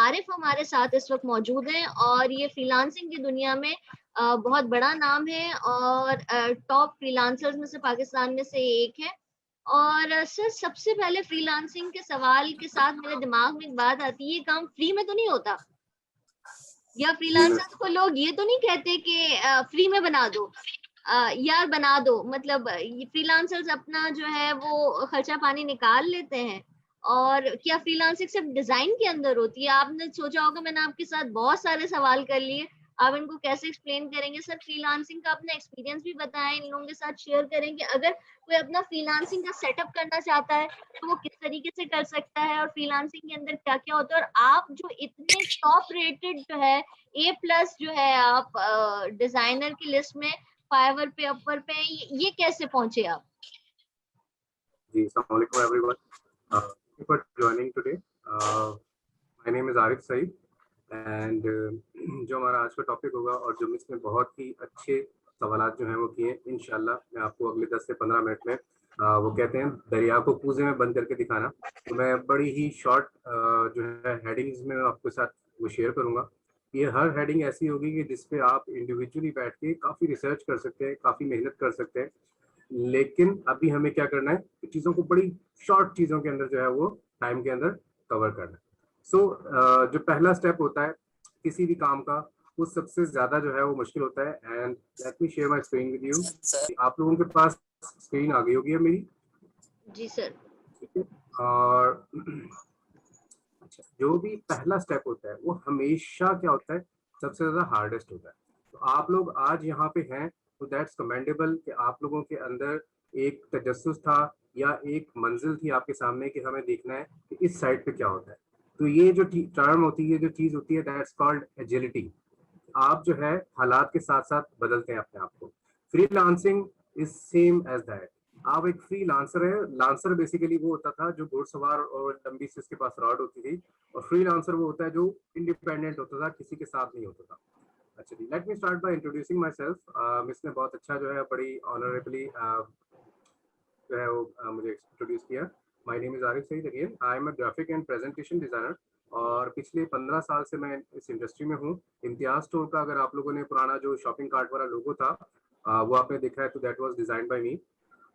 आरिफ हमारे साथ इस वक्त मौजूद हैं और ये फ्रीलांसिंग की दुनिया में बहुत बड़ा नाम है और टॉप फ्रीलांसर्स में से पाकिस्तान में से एक है। और सर, सबसे पहले फ्रीलांसिंग के सवाल के साथ मेरे दिमाग में एक बात आती है, ये काम फ्री में तो नहीं होता? या फ्रीलांसर्स को लोग ये तो नहीं कहते कि फ्री में बना दो, यार बना दो, मतलब ये फ्रीलांसर्स अपना जो है वो खर्चा पानी निकाल लेते हैं? और क्या फ्रीलांसिंग सिर्फ डिजाइन के अंदर होती है? आपने सोचा होगा, मैंने आपके साथ बहुत सारे सवाल कर लिए, आप इनको कैसे एक्सप्लेन करेंगे? सर, फ्रीलांसिंग का अपना एक्सपीरियंस भी बताएं, इन लोगों के साथ शेयर करेंगे। अगर कोई अपना फ्रीलांसिंग का सेटअप करना चाहता है तो वो किस तरीके से कर सकता है, और फ्रीलांसिंग के अंदर क्या क्या होता है, और आप जो इतने टॉप रेटेड जो है A+ जो है आप डिजाइनर की लिस्ट में फाइवर पे, अपवर पे, ये कैसे पहुंचे आप? जी, अस्सलाम वालेकुम everyone, thank you for joining today. My name is Arif Saeed and जो हमारा आज का टॉपिक होगा और जो इसमें बहुत ही अच्छे सवालात जो हैं वो किए, इंशाल्लाह मैं आपको अगले 10 से 15 मिनट में वो कहते हैं दरिया को कूजे में बंद करके दिखाना। तो मैं बड़ी ही शॉर्ट जो है हेडिंग्स में आपके साथ वो शेयर करूंगा। ये हर हेडिंग ऐसी होगी कि जिसपे आप इंडिविजुअली बैठ के काफ़ी रिसर्च कर सकते हैं, काफ़ी मेहनत कर सकते हैं। लेकिन अभी हमें क्या करना है, चीज़ों को बड़ी शॉर्ट चीज़ों के अंदर जो है वो टाइम के अंदर कवर करना है। सो जो पहला स्टेप होता है किसी भी काम का, वो सबसे ज्यादा जो है वो मुश्किल होता है। And let me share my screen with you. आप लोगों के पास स्क्रीन आ गई होगी है मेरी? जी सर। ठीक है। और अच्छा, जो भी पहला स्टेप होता है वो हमेशा क्या होता है, सबसे ज्यादा हार्डेस्ट होता है। तो आप लोग आज यहाँ पे हैं तो दैट्स कमेंडेबल कि आप लोगों के अंदर एक तजस्सुस था या एक मंजिल थी आपके सामने कि हमें देखना है कि इस साइड पे क्या होता है। तो ये जो टर्म होती है, जो चीज होती है, दैट्स कॉल्ड एजिलिटी। आप जो है हालात के साथ साथ बदलते हैं अपने आप को। Freelancing is same as that. आप एक फ्री लांसर है। लांसर बेसिकली वो होता था जो घुड़सवार और लंबी सी उसके पास रॉड होती थी, और फ्री लांसर वो होता है जो इंडिपेंडेंट होता था, किसी के साथ नहीं होता था। अच्छा जी, let me start by introducing myself. इसने बहुत अच्छा जो है बड़ी ऑनरेबली जो है वो मुझे इंट्रोड्यूस किया। My name is Arif Saeed again. I am a graphic and presentation designer और पिछले 15 साल से मैं इस इंडस्ट्री में हूँ। इम्तियाज स्टोर का अगर आप लोगों ने पुराना जो शॉपिंग कार्ट वाला लोगो था वो आपने देखा है तो दैट वाज डिजाइन बाय मी।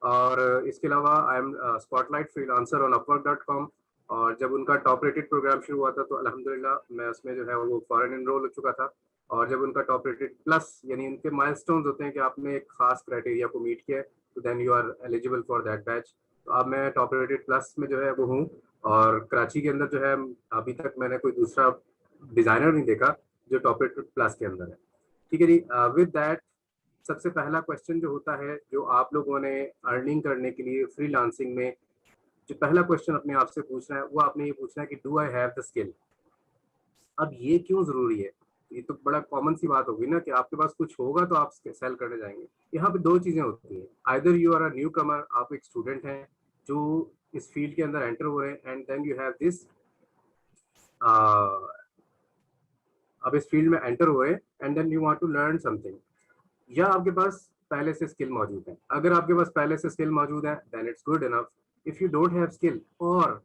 और इसके अलावा I am spotlight freelancer on upwork.com। और जब उनका टॉप रेटेड प्रोग्राम शुरू हुआ था तो अल्हम्दुलिल्लाह मैं उसमें जो है वो फॉरेन एनरोल हो चुका था। और जब उनका टॉप रेटेड प्लस यानी उनके माइलस्टोन्स होते हैं कि आपने एक खास क्राइटेरिया को मीट किया है तो then you are eligible for that batch. तो अब मैं टॉप रेटेड प्लस में जो है वो हूँ। और कराची के अंदर जो है अभी तक मैंने कोई दूसरा डिजाइनर नहीं देखा जो टॉप रेटेड प्लस के अंदर है। ठीक है जी। विद दैट, सबसे पहला क्वेश्चन जो होता है, जो आप लोगों ने अर्निंग करने के लिए फ्रीलांसिंग में जो पहला क्वेश्चन अपने आप से पूछना है वो आपने ये पूछना है कि do I have the skill. अब ये क्यों जरूरी है? ये तो बड़ा कॉमन सी बात होगी ना कि आपके पास कुछ होगा तो आप सेल करने जाएंगे। यहाँ पे दो चीजें होती हैं, either you are a newcomer, आप एक स्टूडेंट हैं जो इस फील्ड के अंदर एंटर हो रहे हैं, and then you have this, अब इस फील्ड में एंटर हुए and then you want to learn something, या आपके पास पहले से स्किल मौजूद है। अगर आपके पास पहले से स्किल मौजूद है then it's good enough. If you don't have skill, और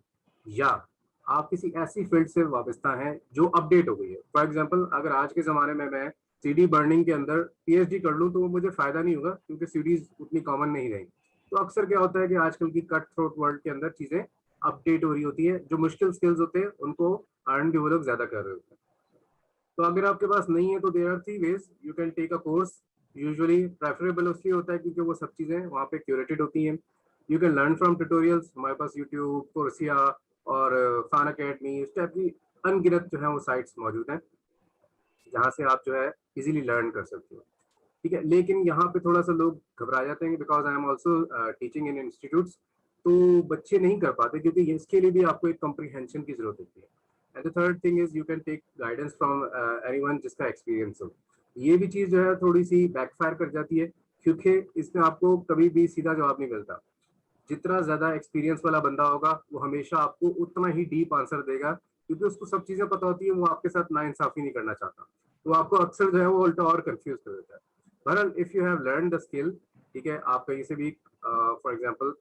या आप किसी ऐसी फील्ड से वाबस्ता हैं जो अपडेट हो गई है। फॉर एग्जांपल, अगर आज के ज़माने में मैं सीडी बर्निंग के अंदर पीएचडी कर लूँ तो वो मुझे फ़ायदा नहीं होगा क्योंकि सीडीज उतनी कॉमन नहीं रही। तो अक्सर क्या होता है कि आजकल की कट थ्रोट वर्ल्ड के अंदर चीज़ें अपडेट हो रही होती है, जो मुश्किल स्किल्स होते हैं उनको अर्न भी वो लोग ज़्यादा कर रहे होते हैं। तो अगर आपके पास नहीं है तो there are three ways you can take a course. Usually preferable उसलिए होता है क्योंकि वो सब चीज़ें वहाँ पे क्यूरेटेड होती हैं। You can learn from tutorials, हमारे पास यूट्यूब, कोर्सिया और खान अकेडमी, इस टाइप की अनगिनत जो है वो साइट्स मौजूद हैं जहाँ से आप जो है इजीली लर्न कर सकते हो। ठीक है, लेकिन यहाँ पे थोड़ा सा लोग घबरा जाते हैं because I am also teaching in institutes. तो बच्चे नहीं कर पाते क्योंकि इसके लिए भी आपको एक कम्प्रीहेंशन की जरूरत होती है। And the third thing is you can take guidance from anyone जिसका एक्सपीरियंस हो। ये भी चीज़ जो है थोड़ी सी बैकफायर कर जाती है क्योंकि इसमें आपको कभी भी सीधा जवाब नहीं मिलता। जितना ज्यादा एक्सपीरियंस वाला बंदा होगा वो हमेशा आपको उतना ही डीप आंसर देगा क्योंकि उसको सब चीजें पता होती है, वो आपके साथ नाइंसाफी नहीं करना चाहता। तो आपको अक्सर जो है वो उल्टा और कंफ्यूज कर देता है। बहरहाल, if you have learn the skill, ठीक है, आप कहीं से भी फॉर एग्जांपल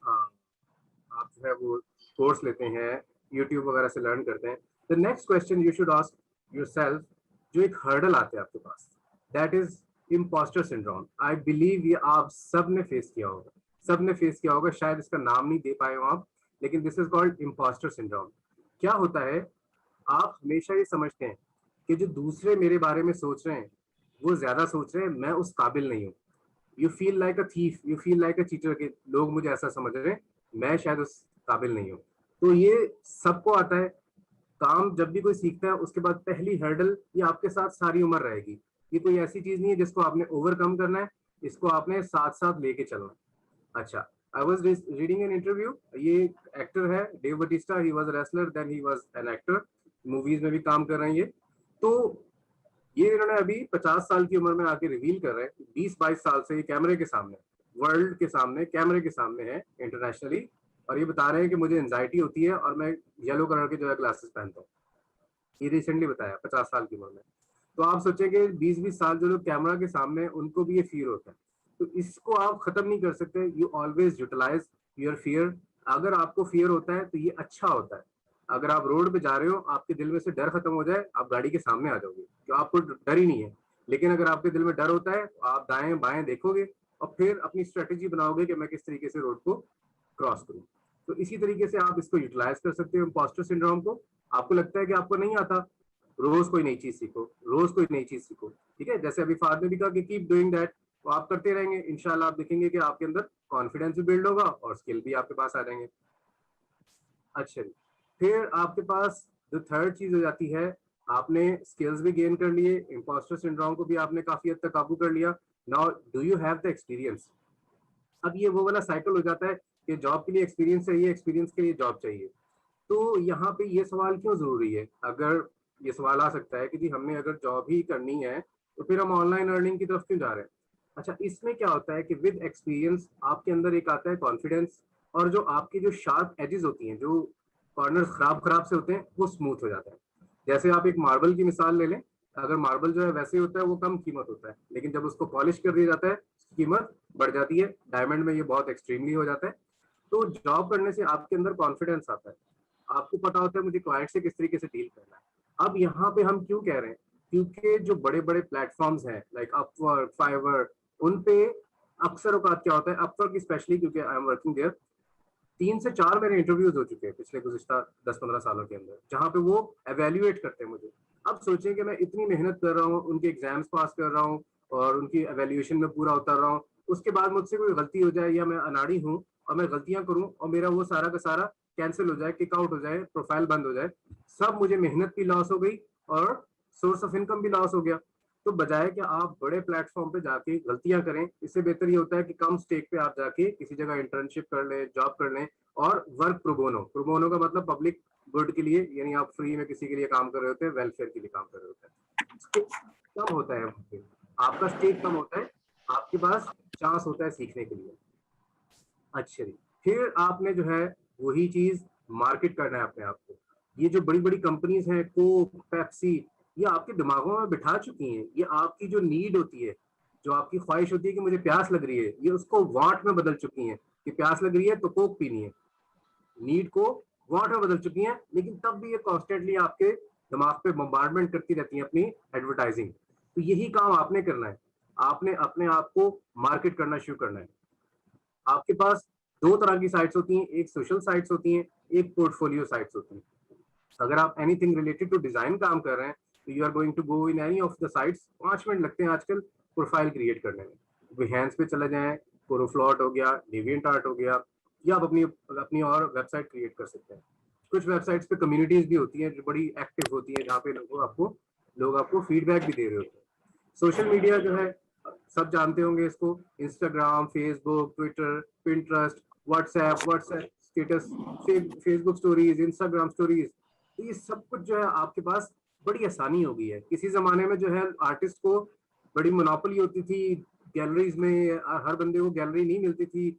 आप जो है वो कोर्स लेते हैं यूट्यूब वगैरह से लर्न करते हैं। The next question you should ask yourself, जो एक हर्डल आते हैं आपके पास, that is imposter syndrome. I believe ये आप सब ने फेस किया होगा, सब ने फेस किया होगा, शायद इसका नाम नहीं दे पाए हो आप, लेकिन this is called impostor syndrome. क्या होता है, आप हमेशा ये समझते हैं कि जो दूसरे मेरे बारे में सोच रहे हैं वो ज्यादा सोच रहे हैं, मैं उस काबिल नहीं हूँ। You feel like a thief, you feel like a cheater, के लोग मुझे ऐसा समझ रहे हैं, मैं शायद उस काबिल नहीं हूँ। तो ये सबको आता है। काम जब भी कोई सीखता है उसके बाद पहली हर्डल ये आपके साथ सारी उम्र रहेगी। ये कोई ऐसी चीज नहीं है जिसको आपने ओवरकम करना है, इसको आपने साथ साथ लेके चलना है। अच्छा, I was reading an interview, ये एक्टर है Dave Batista, he was wrestler then he was an actor, movies में भी काम कर रहे हैं ये। तो ये इन्होंने अभी 50 साल की उम्र में आके रिवील कर रहे हैं, 20-22 साल से ये कैमरे के सामने, वर्ल्ड के सामने, कैमरे के सामने है इंटरनेशनली, और ये बता रहे हैं कि मुझे एंजाइटी होती है और मैं येलो कलर के जो है ग्लासेस पहनता हूँ। ये रिसेंटली बताया 50 साल की उम्र में। तो आप सोचेंगे 20-20 साल जो लोग कैमरा के सामने हैं उनको भी ये फियर होता है। तो इसको आप खत्म नहीं कर सकते। You always utilize your fear. अगर आपको फियर होता है तो ये अच्छा होता है। अगर आप रोड पे जा रहे हो, आपके दिल में से डर खत्म हो जाए, आप गाड़ी के सामने आ जाओगे, तो आपको डर ही नहीं है। लेकिन अगर आपके दिल में डर होता है तो आप दाएं बाएं देखोगे और फिर अपनी स्ट्रेटेजी बनाओगे कि मैं किस तरीके से रोड को क्रॉस करूं। तो इसी तरीके से आप इसको यूटिलाइज कर सकते हो इम्पोस्टर सिंड्रोम को। आपको लगता है कि आपको नहीं आता, रोज कोई नई चीज सीखो, रोज कोई नई चीज सीखो, ठीक है। जैसे अभी फाद ने भी कहा कि कीप डूइंग दैट, तो आप करते रहेंगे, इंशाल्लाह आप देखेंगे कि आपके अंदर कॉन्फिडेंस भी बिल्ड होगा और स्किल भी आपके पास आ जाएंगे। अच्छा जी, फिर आपके पास जो थर्ड चीज हो जाती है, आपने स्किल्स भी गेन कर लिए, इम्पोस्टर सिंड्रोम को भी आपने काफी हद तक काबू कर लिया। Now do you have the experience. अब ये वो वाला साइकिल हो जाता है कि जॉब के लिए एक्सपीरियंस चाहिए, एक्सपीरियंस के लिए जॉब चाहिए। तो यहाँ पे ये सवाल क्यों जरूरी है? अगर ये सवाल आ सकता है कि जी हमने अगर जॉब ही करनी है तो फिर हम ऑनलाइन अर्निंग की तरफ क्यों जा रहे हैं? अच्छा, इसमें क्या होता है कि विद एक्सपीरियंस आपके अंदर एक आता है कॉन्फिडेंस, और जो आपकी जो शार्प एजेस होती हैं, जो कॉर्नर्स खराब खराब से होते हैं, वो स्मूथ हो जाता है। जैसे आप एक मार्बल की मिसाल ले लें, अगर मार्बल जो है वैसे होता है वो कम कीमत होता है, लेकिन जब उसको पॉलिश कर दिया जाता है कीमत बढ़ जाती है। डायमंड में ये बहुत एक्सट्रीमली हो जाता है। तो जॉब करने से आपके अंदर कॉन्फिडेंस आता है, आपको पता होता है मुझे क्लाइंट से किस तरीके से डील करना है। अब यहाँ पे हम क्यों कह रहे हैं? क्योंकि जो बड़े बड़े प्लेटफॉर्म्स हैं लाइक अपवर्क, फाइवर, उन पे अक्सर औकात क्या होता है, अपवर्क स्पेशली क्योंकि आई एम वर्किंग देयर, 3 से 4 मेरे इंटरव्यूज हो चुके हैं पिछले गुज़िश्ता 10-15 सालों के अंदर, जहाँ पे वो एवेल्युएट करते हैं मुझे। अब सोचें कि मैं इतनी मेहनत कर रहा हूँ, उनके एग्जाम्स पास कर रहा हूँ और उनकी एवेल्युएशन में पूरा उतर रहा हूँ, उसके बाद मुझसे कोई गलती हो जाए या मैं अनाड़ी हूँ और मैं गलतियां करूँ और मेरा वो सारा का सारा कैंसिल हो जाए, किक आउट हो जाए, प्रोफाइल बंद हो जाए, सब मुझे मेहनत भी लॉस हो गई और सोर्स ऑफ इनकम भी लॉस हो गया। तो बजाय कि आप बड़े प्लेटफॉर्म पे जाके गलतियां करें, इससे बेहतर ये होता है कि कम स्टेक पे आप जाके किसी जगह इंटर्नशिप कर लें, जॉब कर लें, और वर्क प्रोबोनो। प्रोबोनो का मतलब पब्लिक गुड के लिए, यानी आप फ्री में किसी के लिए काम कर रहे होते हैं, वेलफेयर के लिए काम कर रहे होते हैं। स्टेक कम होता है, आपका स्टेक कम होता है, आपके पास चांस होता है सीखने के लिए। अच्छा जी, फिर आपने जो है वही चीज मार्केट करना है अपने आप को। ये जो बड़ी बड़ी कंपनीज हैं, कोक, पेप्सी, ये आपके दिमागों में बिठा चुकी हैं। ये आपकी जो नीड होती है, जो आपकी ख्वाहिश होती है कि मुझे प्यास लग रही है, ये उसको वाट में बदल चुकी हैं कि प्यास लग रही है तो कोक पीनी है। नीड को वाट में बदल चुकी हैं, लेकिन तब भी ये कॉन्स्टेंटली आपके दिमाग पे बम्बार्डमेंट करती रहती हैं अपनी एडवर्टाइजिंग। तो यही काम आपने करना है, आपने अपने आप को मार्केट करना शुरू करना है। आपके पास दो तरह की साइट्स होती हैं, एक सोशल साइट्स होती हैं, एक पोर्टफोलियो साइट्स होती हैं। अगर आप एनीथिंग रिलेटेड टू डिजाइन काम कर रहे हैं तो you are going to go in any of the sites. 5 minute लगते हैं आजकल प्रोफाइल क्रिएट करने में। बिहेंस पे चले जाएं, प्रोफ्लॉट हो गया, डेविएंट आर्ट हो गया, या आप अपनी अपनी और वेबसाइट क्रिएट कर सकते हैं। कुछ वेबसाइट्स पे कम्युनिटीज भी होती हैं जो बड़ी एक्टिव होती है, जहाँ पे लोग आपको फीडबैक भी दे रहे होते हैं। सोशल मीडिया जो है, सब जानते होंगे इसको, Instagram, Facebook, Twitter, Pinterest, WhatsApp status, Facebook stories, Instagram stories, तो ये सब कुछ जो है आपके पास बड़ी आसानी हो गई है। किसी जमाने में जो है आर्टिस्ट को बड़ी मोनोपोली होती थी गैलरीज में, हर बंदे को गैलरी नहीं मिलती थी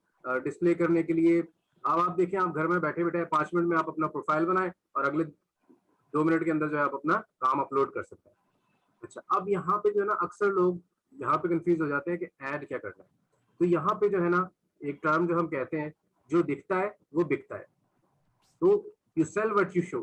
डिस्प्ले करने के लिए। अब आप देखें, आप घर में बैठे बैठे 5 मिनट में आप अपना प्रोफाइल बनाएं और अगले 2 मिनट के अंदर जो है आप अपना काम अपलोड कर सकते हैं। अच्छा, अब यहाँ पे जो है ना, अक्सर लोग यहाँ पे कंफ्यूज हो जाते हैं कि ऐड क्या करना है। तो यहाँ पे जो है ना, एक टर्म जो हम कहते हैं, जो दिखता है वो बिकता है। तो you sell what you show.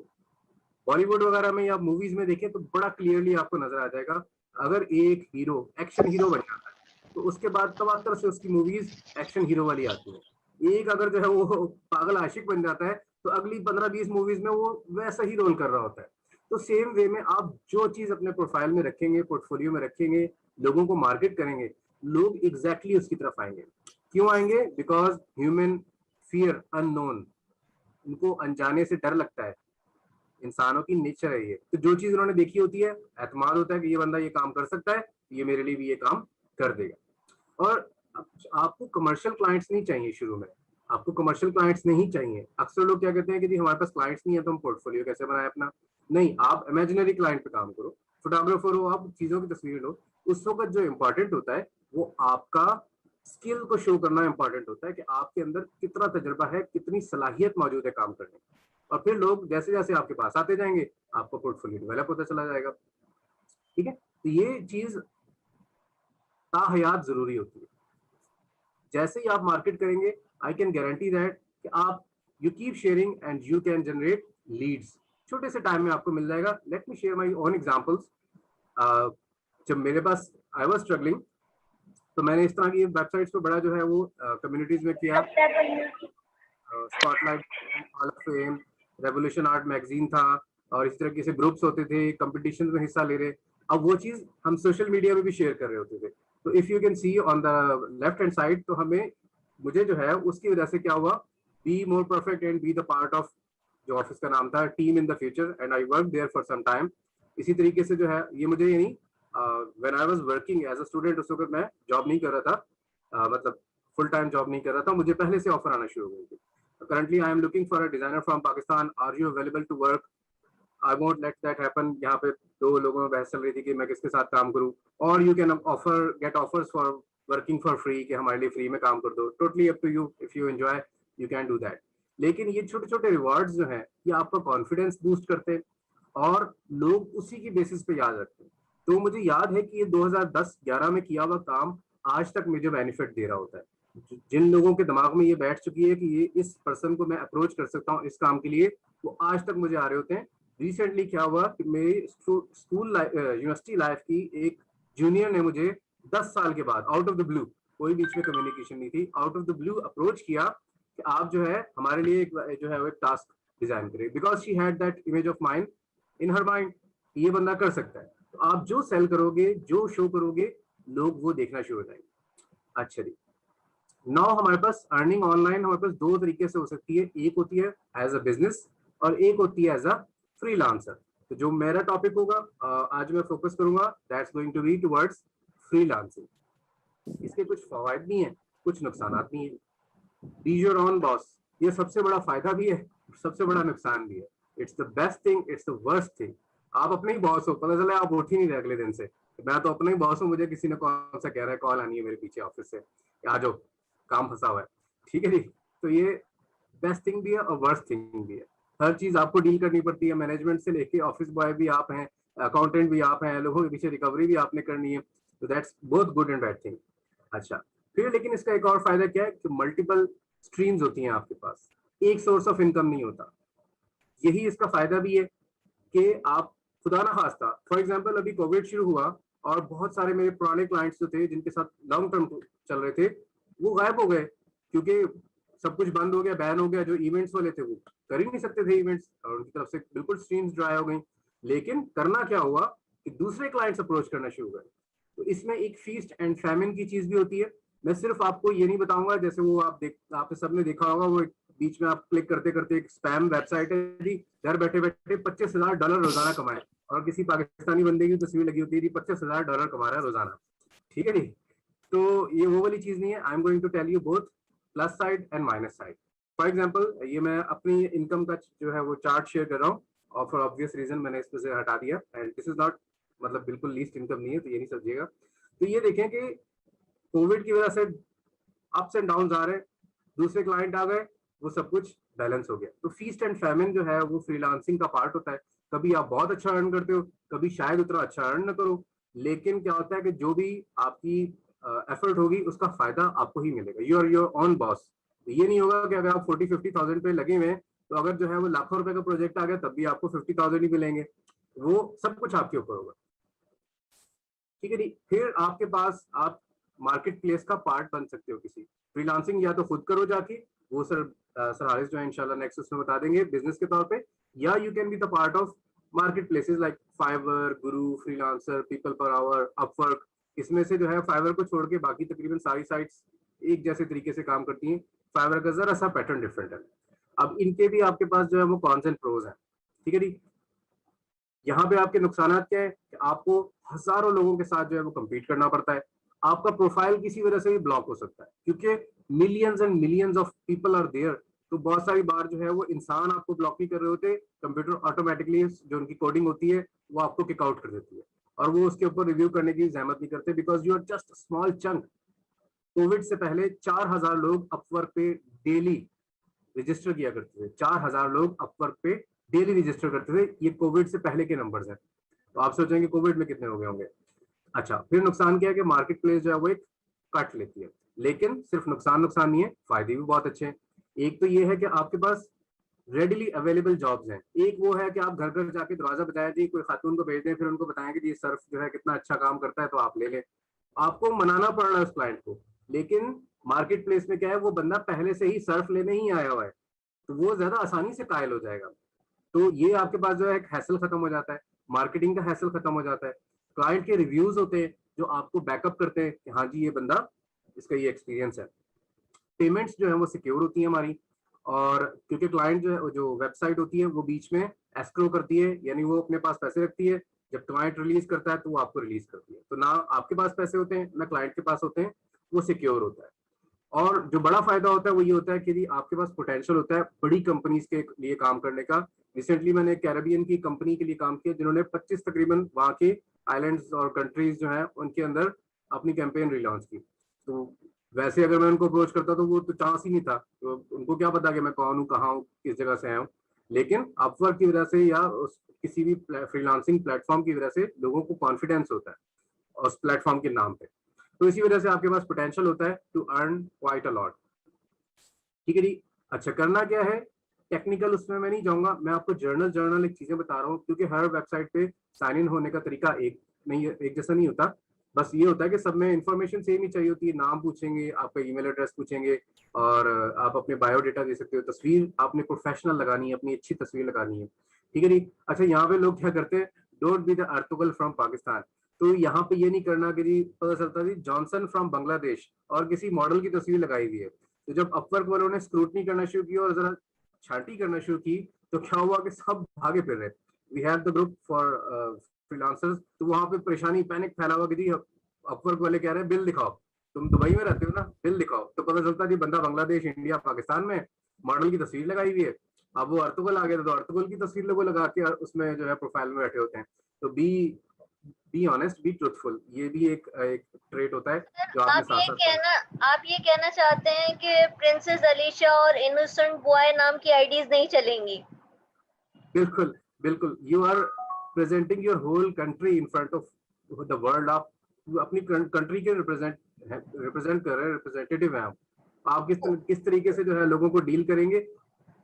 Bollywood वगैरह में या मूवीज में देखें तो बड़ा क्लियरली आपको नजर आ जाएगा, अगर एक हीरो एक्शन हीरो बन जाता है तो उसके बाद तवातर से उसकी मूवीज एक्शन हीरो वाली आती है। एक अगर जो है वो पागल आशिक बन जाता है तो अगली 15-20 मूवीज में वो वैसा ही रोल कर रहा होता है। तो सेम वे में आप जो चीज अपने प्रोफाइल में रखेंगे, पोर्टफोलियो में रखेंगे, लोगों को मार्केट करेंगे, लोग एग्जैक्टली उसकी तरफ आएंगे। क्यों आएंगे? बिकॉज ह्यूमन फियर अननोन, उनको अनजाने से डर लगता है, इंसानों की नेचर है ये। तो जो चीज उन्होंने देखी होती है, एतमाद होता है कि ये बंदा ये काम कर सकता है, ये मेरे लिए भी ये काम कर देगा। और आपको कमर्शियल क्लाइंट्स नहीं चाहिए शुरू में, आपको कमर्शियल क्लाइंट्स नहीं चाहिए। अक्सर लोग क्या कहते हैं कि हमारे पास क्लाइंट्स नहीं है तो हम पोर्टफोलियो कैसे बनाए अपना। नहीं, आप इमेजिनरी क्लाइंट पे काम करो, फोटोग्राफर हो आप, चीजों की तस्वीर लो। उस वक्त जो इम्पोर्टेंट होता है वो आपका स्किल को शो करना इंपॉर्टेंट होता है कि आपके अंदर कितना तजुर्बा है, कितनी सलाहियत मौजूद है काम करने की। और फिर लोग जैसे जैसे आपके पास आते जाएंगे, आपका पोर्टफोलियो डेवलप होता चला जाएगा। ठीक है, तो ये चीज ताहयात जरूरी होती है। जैसे ही आप मार्केट करेंगे, आई कैन गारंटी दैट कि आप you keep sharing and you can generate Leeds. छोटे से टाइम में आपको मिल जाएगा। Let me share my own examples. जब मेरे पास आई वॉज स्ट्रगलिंग, तो मैंने इस तरह की वेबसाइट्स पे बड़ा जो है वो कम्युनिटीज में किया। Spotlight, hall of fame, revolution art magazine था, और इस तरीके से ग्रुप्स होते थे, कंपटीशन में हिस्सा ले रहे। अब वो चीज हम सोशल मीडिया में भी शेयर कर रहे होते थे। तो if you can see on the left hand side, तो मुझे जो है उसकी वजह से क्या हुआ, be more perfect and be the part of, जो ऑफिस का नाम था, team in the future, and I work there for some time. इसी तरीके से जो है ये मुझे, यानी when I was working as a student, उस वक्त मैं जॉब नहीं कर रहा था, मतलब फुल टाइम जॉब नहीं कर रहा था, मुझे पहले से ऑफर आना शुरू हो गई थी। Currently I am looking for a designer from Pakistan, are you available to work? I won't let that happen। यहाँ पे दो लोगों में बहस चल रही थी कि मैं किसके साथ काम करूँ। और you can get offers for working for free, कि हमारे लिए फ्री में काम कर दो। Totally up to you, if you enjoy you can do that। लेकिन ये छोटे छोटे रिवार्ड्स जो हैं, ये आपका कॉन्फिडेंस बूस्ट करते हैं और लोग उसी की बेसिस पे याद रखते हैं। तो मुझे याद है कि ये 2010-11 में किया हुआ काम आज तक मुझे बेनिफिट दे रहा होता है। जिन लोगों के दिमाग में ये बैठ चुकी है कि ये इस पर्सन को मैं अप्रोच कर सकता हूँ इस काम के लिए, वो आज तक मुझे आ रहे होते हैं। रिसेंटली क्या हुआ कि मेरी स्कूल यूनिवर्सिटी लाइफ की एक जूनियर ने मुझे 10 साल के बाद आउट ऑफ द ब्लू, कोई बीच में कम्युनिकेशन नहीं थी, out of the blue approach किया कि आप जो है हमारे लिए जो है वो एक टास्क डिजाइन करें, because she had that image of mind in her mind, ये बंदा कर सकता है। तो आप जो सेल करोगे, जो शो करोगे, लोग वो देखना शुरू हो जाएंगे। अच्छा जी, नाउ हमारे पास अर्निंग ऑनलाइन हमारे पास दो तरीके से हो सकती है। एक होती है एज अ बिजनेस और एक होती है एज अ फ्रीलांसर। तो जो मेरा टॉपिक होगा आज मैं फोकस करूंगा, that's going to be towards freelancing. इसके कुछ फवायद भी हैं, कुछ नुकसान भी हैं। बी योर ओन बॉस, ये सबसे बड़ा फायदा भी है, सबसे बड़ा नुकसान भी है। It's the best thing, it's the worst thing. आप अपने ही बॉस हो, पता चला आप उठ ही नहीं रहे अगले दिन से, मैं तो अपना ही बॉस हूँ, मुझे किसी ने कौन सा कह रहा है, कॉल आनी है मेरे पीछे ऑफिस से, आ जाओ काम फंसा हुआ है। ठीक है जी, तो ये बेस्ट थिंग भी है और वर्स्ट थिंग भी है। हर चीज आपको डील करनी पड़ती है, मैनेजमेंट से लेके ऑफिस बॉय भी आप हैं, अकाउंटेंट भी आप हैं, लोगों के पीछे रिकवरी भी आपने करनी है। तो that's both good and bad thing. अच्छा, फिर लेकिन इसका एक और फायदा क्या है कि मल्टीपल स्ट्रीम्स होती हैं आपके पास, एक सोर्स ऑफ इनकम नहीं होता। यही इसका फायदा भी है कि आप खुदा ना खास्ता, फॉर एग्जांपल अभी कोविड शुरू हुआ और बहुत सारे मेरे पुराने क्लाइंट्स जो थे जिनके साथ लॉन्ग टर्म चल रहे थे, वो गायब हो गए क्योंकि सब कुछ बंद हो गया, बैन हो गया। जो इवेंट्स वाले थे वो कर ही नहीं सकते थे इवेंट्स, और उनकी तरफ से बिल्कुल स्ट्रीम्स ड्राई हो गई। लेकिन करना क्या हुआ कि दूसरे क्लाइंट्स अप्रोच करना शुरू हुए। तो इसमें एक फीस्ट एंड फैमिन की चीज भी होती है। मैं सिर्फ आपको ये नहीं बताऊंगा, जैसे वो आपने सबने देखा होगा, वो बीच में आप क्लिक करते करते एक स्पैम वेबसाइट है जी, घर बैठे बैठे $25,000 रोजाना कमाए, और किसी पाकिस्तानी बंदे की तस्वीर लगी होती है जी, $25,000 कमा रहा है रोजाना। ठीक है जी, तो ये वो वाली चीज नहीं है। I am going to tell you both plus side and minus side. For example, ये मैं अपनी इनकम का जो है वो चार्ट शेयर कर रहा हूँ, और फॉर ऑब्वियस रीजन मैंने इसमें से हटा दिया, एंड दिस इज नॉट मतलब बिल्कुल लीस्ट इनकम नहीं है, तो ये नहीं समझिएगा। तो ये देखें कि कोविड की वजह से अप्स एंड डाउन आ रहे हैं, दूसरे क्लाइंट आ गए, वो सब कुछ बैलेंस हो गया। तो फीस्ट एंड फैमिन जो है वो फ्रीलांसिंग का पार्ट होता है। कभी आप बहुत अच्छा अर्न करते हो, कभी शायद उतना अच्छा अर्न न करो, लेकिन क्या होता है कि जो भी आपकी एफर्ट होगी उसका फायदा आपको ही मिलेगा। You are your own boss. ये नहीं होगा कि अगर आप 40-50 थाउजेंड पे लगे हुए हैं तो अगर जो है वो लाखों रुपए का प्रोजेक्ट आ गया तब भी आपको 50,000 ही मिलेंगे। वो सब कुछ आपके ऊपर होगा, ठीक है जी। फिर आपके पास आप मार्केट प्लेस का पार्ट बन सकते हो किसी। फ्रीलांसिंग या तो खुद करो जाके, वो सर हारिस जो है इंशाल्लाह नेक्स्ट उसमें बता देंगे बिजनेस के तौर पे, या you can be the part of market places like Fiverr, Guru, Freelancer, People Per Hour, Upwork. इसमें से जो है फाइवर को छोड़ के बाकी तकरीबन सारी साइट्स एक जैसे तरीके से काम करती हैं। फाइवर का जरा सा पैटर्न डिफरेंट है। अब इनके भी आपके पास जो है वो कॉन्स एंड प्रोज है, ठीक है जी। यहाँ पे आपके नुकसान क्या है कि आपको हजारों लोगों के साथ जो है वो compete करना पड़ता है। आपका प्रोफाइल किसी वजह से भी ब्लॉक हो सकता है क्योंकि millions and millions of people are there. तो बहुत सारी बार जो है वो इंसान आपको ब्लॉक नहीं कर रहे होते, कंप्यूटर ऑटोमेटिकली जो उनकी कोडिंग होती है वो आपको किक आउट कर देती है और वो उसके ऊपर रिव्यू करने की जहमत नहीं करते, because you are just small chunk. Covid से पहले 4,000 लोग अपवर्क पे डेली रजिस्टर किया करते थे। 4,000 लोग अपवर्क पे डेली रजिस्टर करते थे। ये कोविड से पहले के नंबर्स हैं। तो आप सोचेंगे कोविड में कितने हो गए होंगे। अच्छा, फिर नुकसान क्या है कि मार्केट प्लेस जो है वो एक कट लेती है, लेकिन सिर्फ नुकसान नुकसान नहीं है, फायदे भी बहुत अच्छे हैं। एक तो ये है कि आपके पास रेडिली अवेलेबल जॉब्स हैं। एक वो है कि आप घर घर जाके दरवाजा बजाया जी, कोई खातून को भेज दें, फिर उनको बताएं कि जी सर्फ जो है कितना अच्छा काम करता है तो आप ले लें। आपको मनाना पड़ रहा है उस क्लाइंट को। लेकिन मार्केट प्लेस में क्या है, वो बंदा पहले से ही सर्फ लेने ही आया हुआ है, तो वो ज्यादा आसानी से कायल हो जाएगा। तो ये आपके पास जो है एक हैसल खत्म हो जाता है, मार्केटिंग का हैसल खत्म हो जाता है। क्लाइंट के रिव्यूज होते हैं जो आपको बैकअप करते हैं कि हाँ जी ये बंदा, इसका ये एक्सपीरियंस है। पेमेंट्स जो है वो सिक्योर होती है हमारी, और क्योंकि क्लाइंट जो है जो वेबसाइट होती है वो बीच में एस्क्रो करती है, यानी वो अपने पास पैसे रखती है। जब क्लाइंट रिलीज करता है तो वो आपको रिलीज करती है। तो ना आपके पास पैसे होते हैं ना क्लाइंट के पास होते हैं, वो सिक्योर होता है। और जो बड़ा फायदा होता है वो ये होता है कि आपके पास पोटेंशियल होता है बड़ी कंपनीज के लिए काम करने का। रिसेंटली मैंने कैरेबियन की कंपनी के लिए काम किया जिन्होंने 25 तकरीबन वहाँ के आइलैंड्स और कंट्रीज जो है उनके अंदर अपनी कैंपेन रिलॉन्च की। तो वैसे अगर मैं उनको अप्रोच करता तो वो तो चांस ही नहीं था, तो उनको क्या पता कि मैं कौन हूँ, कहाँ हूँ, किस जगह से आया हूँ। लेकिन अपवर्क की वजह से या किसी भी फ्रीलांसिंग प्लेटफॉर्म की वजह से लोगों को कॉन्फिडेंस होता है उस प्लेटफॉर्म के नाम पे। तो इसी वजह से आपके पास पोटेंशियल होता है to earn quite a lot, ठीक है जी। अच्छा, करना क्या है टेक्निकल उसमें मैं नहीं जाऊंगा, मैं आपको जर्नल एक चीजें बता रहा हूँ, क्योंकि हर वेबसाइट पे साइन इन होने का तरीका एक नहीं, एक जैसा नहीं होता। बस ये होता है कि सब में इंफॉर्मेशन सेम ही चाहिए होती है। नाम पूछेंगे, आपका ईमेल एड्रेस पूछेंगे, और आप अपने बायोडेटा दे सकते हो। तस्वीर आपने प्रोफेशनल लगानी है, अपनी अच्छी तस्वीर लगानी है, ठीक है जी। अच्छा, यहाँ पे लोग क्या करते हैं, don't be the Ertugrul from Pakistan. तो यहाँ पे ये नहीं करना कि जी पता चलता जी जॉनसन फ्रॉम बांग्लादेश और किसी मॉडल की तस्वीर लगाई हुई है। तो जब अपवर्क वालों ने स्क्रूटनी करना शुरू की और जरा छांटी करना शुरू की, तो क्या हुआ कि सब भागे फिर रहे। We have the group for freelancers, तो वहां पे परेशानी, पैनिक फैला हुआ कि जी अपवर्क वाले कह रहे हैं बिल दिखाओ, तुम दुबई में रहते हो ना, बिल दिखाओ। तो पता चलता जी बंदा बांग्लादेश, इंडिया, पाकिस्तान में मॉडल की तस्वीर लगाई हुई है। अब वो अर्तुगल आ गया तो अर्तुगल की तस्वीर लोगों लगा के उसमें जो है प्रोफाइल में बैठे होते हैं। तो बी ऑनेस्ट, बी ट्रूथफुल, ये भी एक ट्रेट होता है जो आपने आप साथ ये साथ करना। कहना आप ये कहना चाहते हैं कि प्रिंसेस अलीशा और इनोसेंट बॉय नाम की आईडीज नहीं चलेंगी? बिल्कुल बिल्कुल, you are presenting your whole country in front of the world. आप अपनी कंट्री के रिप्रेजेंट कर रहे हैं, रिप्रेजेंटेटिव हैं आप किस तरीके से जो है लोगों को डील करेंगे।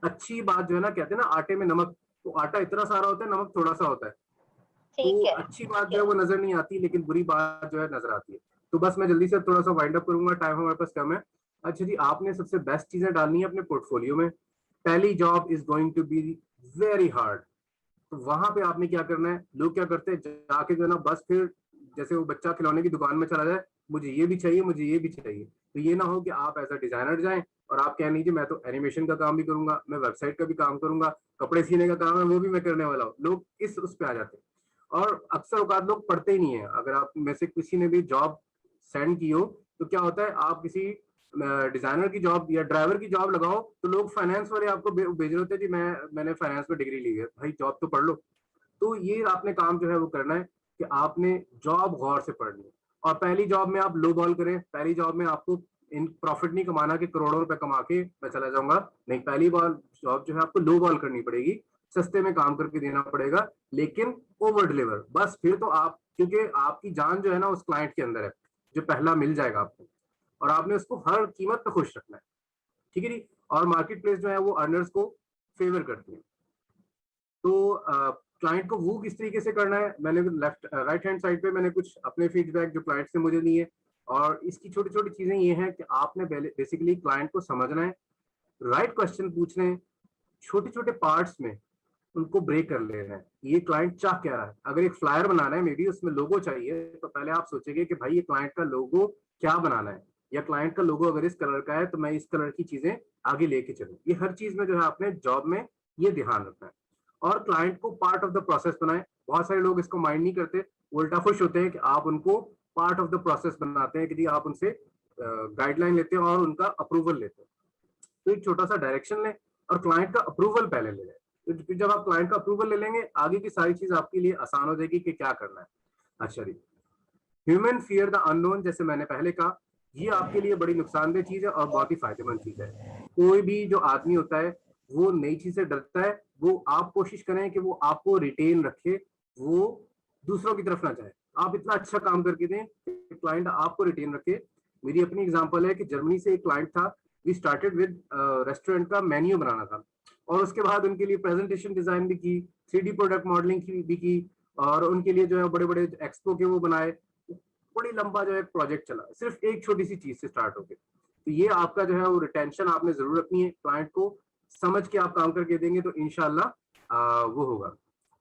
अच्छी बात जो है ना, कहते हैं ना आटे में नमक, तो आटा इतना सारा होता है, नमक थोड़ा सा होता है। तो ठीक है। अच्छी बात जो है वो नजर नहीं आती, लेकिन बुरी बात जो है नजर आती है। तो बस मैं जल्दी से थोड़ा सा वाइंड अप करूंगा, टाइम हमारे पास कम है। अच्छा जी, आपने सबसे बेस्ट चीजें डालनी है अपने पोर्टफोलियो में। पहली job is going to be very hard. तो वहां पे आपने क्या करना है, लोग क्या करते हैं जाके जो है ना, बस फिर जैसे वो बच्चा खिलौने की दुकान में चला जाए, मुझे ये भी चाहिए, मुझे ये भी चाहिए। तो ये ना हो कि आप एज अ डिजाइनर जाएं और आप कह लीजिए मैं तो एनिमेशन का काम भी करूंगा, मैं वेबसाइट का भी काम करूंगा, कपड़े सीने का काम है वो भी मैं करने वाला हूँ। लोग इस उस पे आ जाते हैं, और अक्सर औकात लोग पढ़ते ही नहीं है। अगर आप में से किसी ने भी जॉब सेंड की हो, तो क्या होता है, आप किसी डिजाइनर की जॉब या ड्राइवर की जॉब लगाओ तो लोग फाइनेंस वाले आपको भेज रहे होते हैं जी मैंने फाइनेंस में डिग्री ली है, भाई जॉब तो पढ़ लो। तो ये आपने काम जो है वो करना है कि आपने जॉब गौर से पढ़नी है। और पहली जॉब में आप लो बॉल करें, पहली जॉब में आपको इन प्रॉफिट नहीं कमाना कि करोड़ों रुपए कमा के मैं चला जाऊंगा, नहीं, पहली बार जॉब जो है आपको लो बॉल करनी पड़ेगी, सस्ते में काम करके देना पड़ेगा, लेकिन ओवर डिलीवर। बस फिर तो आप, क्योंकि आपकी जान जो है ना उस क्लाइंट के अंदर है जो पहला मिल जाएगा आपको, और आपने उसको हर कीमत पे खुश रखना है, ठीक है जी। और मार्केट प्लेस जो है वो अर्नर्स को फेवर करती हैं। तो क्लाइंट को वो किस तरीके से करना है, मैंने राइट हैंड साइड पे मैंने कुछ अपने फीडबैक जो क्लाइंट्स ने मुझे दिए, और इसकी छोटी छोटी चीजें ये हैं कि आपने बेसिकली क्लाइंट को समझना है, राइट क्वेश्चन पूछने हैं, छोटे छोटे पार्ट्स में उनको ब्रेक कर लेना है। ये क्लाइंट चाह क्या रहा है, अगर एक फ्लायर बनाना है, मे बी उसमें लोगो चाहिए, तो पहले आप सोचेंगे कि भाई ये क्लाइंट का लोगो क्या बनाना है, या क्लाइंट का लोगो अगर इस कलर का है तो मैं इस कलर की चीजें आगे लेके चलूँ। ये हर चीज में जो है आपने जॉब में ये ध्यान रखना है, और क्लाइंट को पार्ट ऑफ द प्रोसेस बनाए। बहुत सारे लोग इसको माइंड नहीं करते, उल्टा खुश होते हैं कि आप उनको पार्ट ऑफ द प्रोसेस बनाते हैं, कि आप उनसे गाइडलाइन लेते हैं और उनका अप्रूवल लेते हैं। तो एक छोटा सा डायरेक्शन लें और क्लाइंट का अप्रूवल पहले ले लें। तो जब आप क्लाइंट का अप्रूवल ले लेंगे, आगे की सारी चीज आपके लिए आसान हो जाएगी कि क्या करना है। अच्छा जी, ह्यूमन फियर द अननोन, जैसे मैंने पहले कहा, ये आपके लिए बड़ी नुकसानदेह चीज है और बहुत ही फायदेमंद चीज है। कोई भी जो आदमी होता है वो नई चीज से डरता है, वो आप कोशिश करें कि वो आपको रिटेन रखे, वो दूसरों की तरफ ना जाए। आप इतना अच्छा काम करके दें कि क्लाइंट आपको रिटेन रखे। मेरी अपनी एग्जांपल है कि जर्मनी से एक क्लाइंट था, वी स्टार्टेड विद रेस्टोरेंट का मेन्यू बनाना था, और उसके बाद उनके लिए प्रेजेंटेशन डिजाइन भी की, 3D प्रोडक्ट मॉडलिंग भी की, और उनके लिए जो है बड़े बड़े एक्सपो के वो बनाए। बड़ी लंबा जो है प्रोजेक्ट चला, सिर्फ एक छोटी सी चीज से स्टार्ट हो गया। तो ये आपका जो है वो रिटेंशन आपने जरूर रखनी है, क्लाइंट को समझ के आप काम करके देंगे तो इंशाल्लाह वो होगा।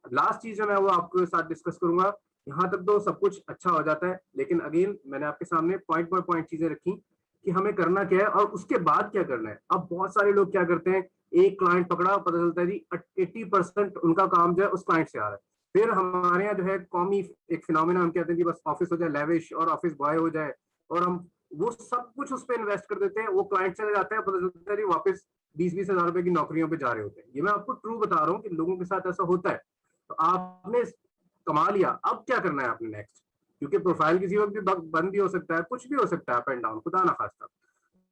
लास्ट चीज जो मैं वो आपके साथ डिस्कस करूंगा, यहाँ तक तो सब कुछ अच्छा हो जाता है, लेकिन अगेन मैंने आपके सामने पॉइंट बाय पॉइंट चीजें रखी कि हमें करना क्या है और उसके बाद क्या करना है। अब बहुत सारे लोग क्या करते हैं, एक क्लाइंट पकड़ा, पता चलता है जी 80% उनका काम जो है उस क्लाइंट से आ रहा है। फिर हमारे यहाँ जो है कॉमी एक फिनोमेना हम कहते हैं कि बस ऑफिस हो जाए लेविश और ऑफिस बॉय हो जाए, और हम वो सब कुछ उस पर इन्वेस्ट कर देते हैं, वो क्लाइंट चले जाते हैं, पता चलता है वापस 20-20 हजार रुपए की नौकरियों पे जा रहे होते हैं। ये मैं आपको ट्रू बता रहा हूँ कि लोगों के साथ ऐसा होता है। तो आपने कमा लिया, अब क्या करना है आपने नेक्स्ट, क्योंकि प्रोफाइल किसी वक्त भी बंद भी हो सकता है, कुछ भी हो सकता है, अप एंड डाउन, खुदा ना खास्ता।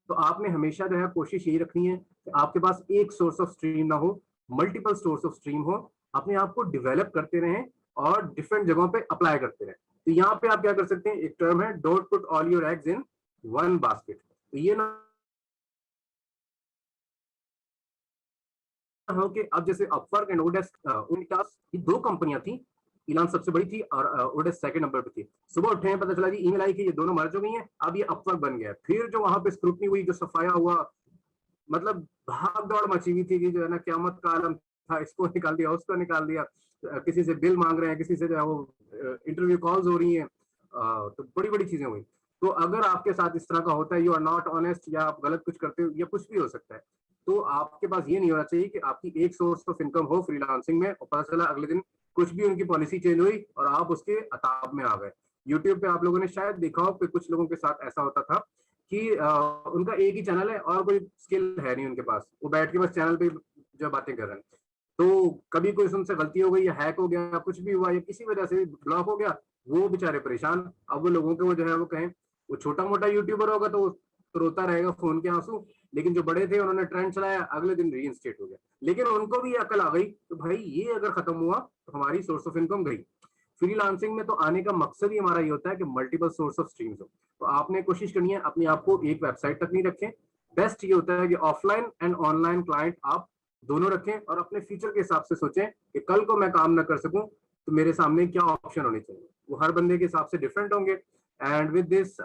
तो आपने हमेशा जो है कोशिश यही रखनी है कि आपके पास एक सोर्स ऑफ स्ट्रीम ना हो, मल्टीपल सोर्स ऑफ स्ट्रीम हो, अपने आप को डेवलप करते रहें और डिफरेंट जगहों पे अप्लाई करते रहें। तो यहाँ पे आप क्या कर सकते हैं, एक टर्म है don't put all your eggs in one basket. तो ये ना हो कि अब जैसे अपवर्क एंड ओडेस्क, ये दो कंपनियां थी, इलान सबसे बड़ी थी और ओडेस्क सेकंड नंबर पे थी। सुबह उठे हैं, पता चला जी ईमेल आई कि ये दोनों मर्ज हो गई हैं, अब ये अपवर्क बन गया। फिर जो वहां पे स्क्रूटनी हुई, जो सफाया हुआ, मतलब भाग दौड़ मची हुई थी कि जो है ना क्यामत का आलम था, इसको निकाल दिया, उसको निकाल दिया, किसी से बिल मांग रहे हैं, किसी से जो है वो इंटरव्यू कॉल्स हो रही हैं, तो बड़ी बड़ी चीजें हुई। तो अगर आपके साथ इस तरह का होता है, यू आर नॉट ऑनेस्ट, या आप गलत कुछ करते हो, या कुछ भी हो सकता है, तो आपके पास ये नहीं होना चाहिए कि आपकी एक सोर्स ऑफ इनकम हो फ्रीलांसिंग में, और पता चला अगले दिन कुछ भी उनकी पॉलिसी चेंज हुई और आप उसके अताब में आ गए। यूट्यूब पे आप लोगों ने शायद देखा हो कि कुछ लोगों के साथ ऐसा होता था कि उनका एक ही चैनल है और कोई स्किल है नहीं उनके पास, वो बैठ के बस चैनल पे जो बातें कर रहे हैं। तो कभी कोई उनसे गलती हो गई, या हैक हो गया, कुछ भी हुआ, या किसी वजह से ब्लॉक हो गया, वो बेचारे परेशान। अब वो लोगों के वो जो है वो कहें, वो छोटा मोटा यूट्यूबर होगा तो रोता रहेगा खून के आंसू, लेकिन जो बड़े थे उन्होंने ट्रेंड चलाया, अगले दिन रीइंस्टेट हो गया। लेकिन उनको भी अकल आ गई तो भाई ये अगर खत्म हुआ तो हमारी सोर्स ऑफ इनकम गई। फ्रीलांसिंग में तो आने का मकसद ही हमारा ये होता है कि मल्टीपल सोर्स ऑफ स्ट्रीम्स हो। तो आपने कोशिश करनी है अपने आप को एक वेबसाइट तक नहीं रखें, बेस्ट ये होता है कि ऑफलाइन एंड ऑनलाइन क्लाइंट आप दोनों रखें, और अपने फ्यूचर के हिसाब से सोचें कि कल को मैं काम ना कर सकूं तो मेरे सामने क्या ऑप्शन होने चाहिए। वो हर बंदे के हिसाब से डिफरेंट होंगे। And with this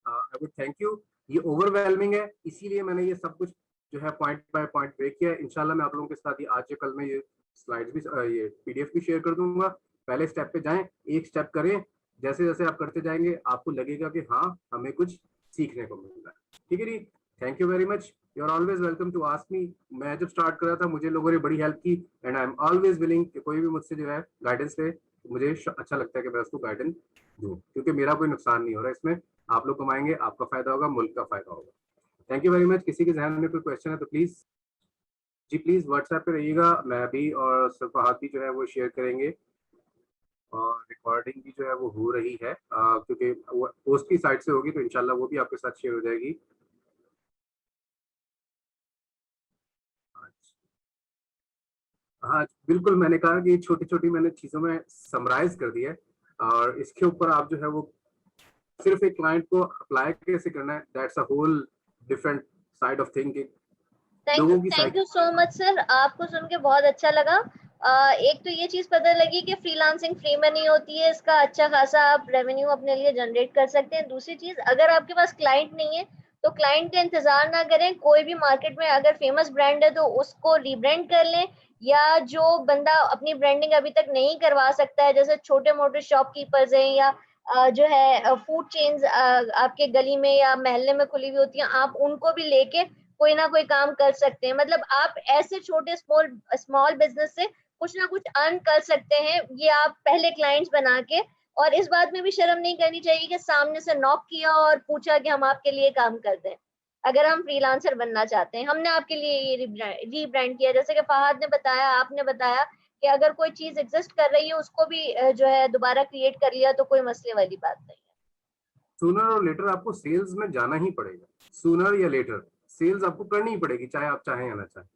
I would thank you. ये ओवरवेलमिंग है, इसीलिए मैंने ये सब कुछ जो है पॉइंट बाय पॉइंट ब्रेक किया है। इंशाल्लाह मैं आप लोगों के साथ ये आज या कल में ये स्लाइड्स भी ये पीडीएफ भी शेयर कर दूंगा। पहले स्टेप पे जाएं, एक स्टेप करें, जैसे जैसे आप करते जाएंगे आपको लगेगा कि हाँ हमें कुछ सीखने को मिल रहा है। ठीक है जी, thank you very much, you are always welcome to ask me. मैं जब स्टार्ट कर रहा था मुझे लोगों ने बड़ी हेल्प की, and I am always willing कि कोई भी मुझसे जो है गाइडेंस ले, मुझे अच्छा लगता है कि मैं उसको गाइडेंस दूं, क्योंकि मेरा कोई नुकसान नहीं हो रहा इसमें। आप लोग कमाएंगे, आपका फायदा होगा, मुल्क का फायदा होगा। Thank you very much. किसी के जहन में कोई क्वेश्चन है तो प्लीज जी प्लीज व्हाट्सएप पे रहिएगा, मैं भी और सरफाहत भी जो है वो शेयर करेंगे, और रिकॉर्डिंग भी जो है वो हो रही है क्योंकि पोस्ट की साइड से होगी तो इंशाल्लाह वो भी आपके साथ शेयर हो जाएगी। हाँ बिल्कुल, मैंने कहा कि छोटी छोटी मैंने चीजों में समराइज कर दिया है, और इसके ऊपर आप जो है वो सिर्फ एक क्लाइंट को अप्लाई कैसे करना है, that's a whole different side of thinking. लोगों की thank you so much sir, आपको सुन के बहुत अच्छा लगा। एक तो ये चीज पता लगी कि फ्रीलांसिंग फ्री में नहीं होती है, इसका अच्छा खासा आप रेवेन्यू अपने लिए जनरेट कर सकते हैं। दूसरी चीज, अगर आपके पास क्लाइंट नहीं है तो क्लाइंट का इंतजार ना करें। कोई भी मार्केट में अगर फेमस ब्रांड है तो उसको रिब्रांड कर लें, या जो बंदा अपनी ब्रांडिंग अभी तक नहीं करवा सकता है, जैसे छोटे मोटे शॉपकीपर्स हैं या जो है फूड चेन्स आपके गली में या मोहल्ले में खुली हुई होती हैं, आप उनको भी लेके कोई ना कोई काम कर सकते हैं। मतलब आप ऐसे छोटे स्मॉल स्मॉल बिजनेस से कुछ ना कुछ अर्न कर सकते हैं, ये आप पहले क्लाइंट्स बना के। और इस बात में भी शर्म नहीं करनी चाहिए कि सामने से नॉक किया और पूछा कि हम आपके लिए काम कर दें। अगर हम फ्रीलांसर बनना चाहते हैं, हमने आपके लिए ये रीब्रांड किया, जैसे कि फहद ने बताया, आपने बताया कि अगर कोई चीज एग्जिस्ट कर रही है उसको भी जो है दोबारा क्रिएट कर लिया तो कोई मसले वाली बात नहीं है। सूनर और लेटर आपको सेल्स में जाना ही पड़ेगा। सूनर या लेटर सेल्स आपको करनी ही पड़ेगी, चाहे आप चाहें या ना चाहें।